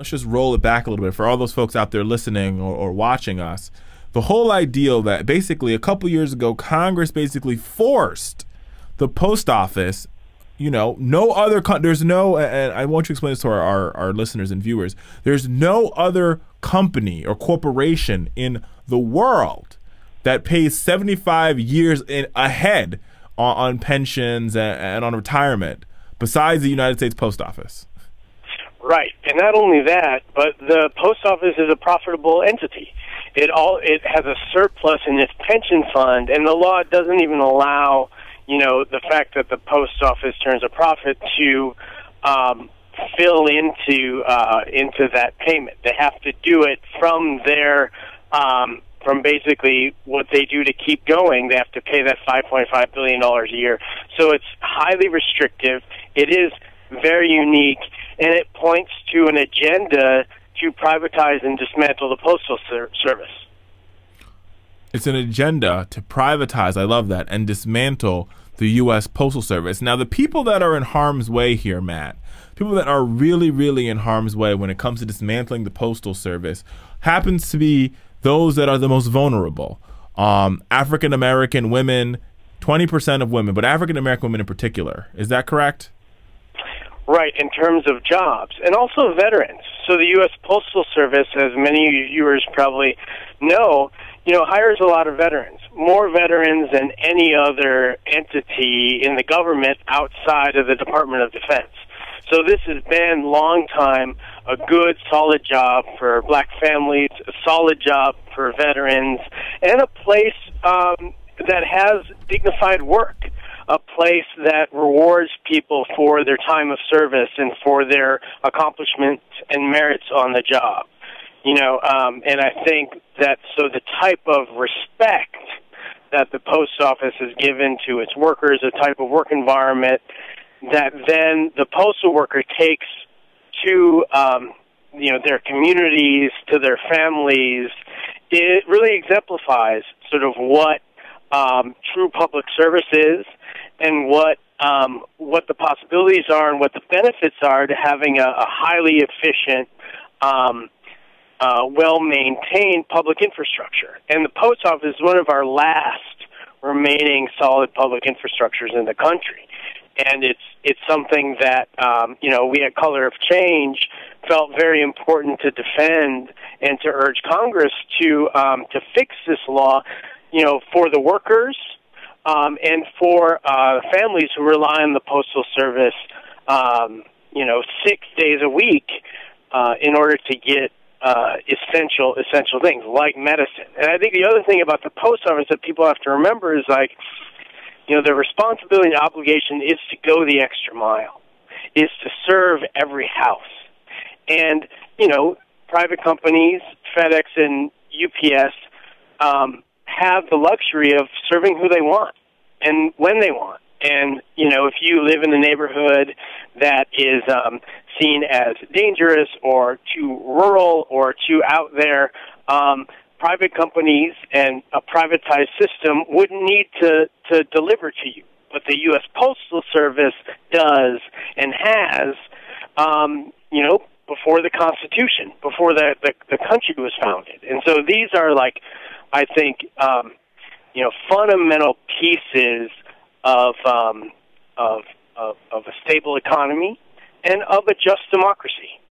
Let's just roll it back a little bit for all those folks out there listening or watching us. The whole idea that basically a couple years ago, Congress basically forced the post office, no other, there's no, and I want you to explain this to our listeners and viewers, there's no other company or corporation in the world that pays 75 years ahead on pensions and on retirement besides the United States Post Office. Right, and not only that, but the post office is a profitable entity. It has a surplus in its pension fund, and the law doesn't even allow, the fact that the post office turns a profit to fill into that payment. They have to do it from from basically what they do to keep going. They have to pay that $5.5 billion a year. So it's highly restrictive. It is very unique, and it points to an agenda to privatize and dismantle the Postal Service. It's an agenda to privatize, I love that, and dismantle the U.S. Postal Service. Now, the people that are in harm's way here, Matt, people that are really, really in harm's way when it comes to dismantling the Postal Service happens to be those that are the most vulnerable. African-American women, 20% of women, but African-American women in particular. Is that correct? Right, in terms of jobs, and also veterans. So the U.S. Postal Service, as many of your viewers probably know, hires a lot of veterans, more veterans than any other entity in the government outside of the Department of Defense. So this has been, long time, a good, solid job for black families, a solid job for veterans, and a place that has dignified work. A place that rewards people for their time of service and for their accomplishments and merits on the job. And I think that the type of respect that the post office has given to its workers, a type of work environment that then the postal worker takes to their communities, to their families, it really exemplifies sort of what true public service is, and what the possibilities are and what the benefits are to having a highly efficient, well-maintained public infrastructure. And the post office is one of our last remaining solid public infrastructures in the country. And it's something that, we at Color of Change felt very important to defend and to urge Congress to fix this law, for the workers, and for families who rely on the Postal Service, 6 days a week in order to get essential things like medicine. And I think the other thing about the post office that people have to remember is the responsibility and obligation is to go the extra mile, is to serve every house. And, private companies, FedEx and UPS, have the luxury of serving who they want and when they want. And, if you live in a neighborhood that is seen as dangerous or too rural or too out there, private companies and a privatized system wouldn't need to deliver to you. But the U.S. Postal Service does and has, before the Constitution, before the country was founded. And so these are I think, fundamental pieces of a stable economy and of a just democracy.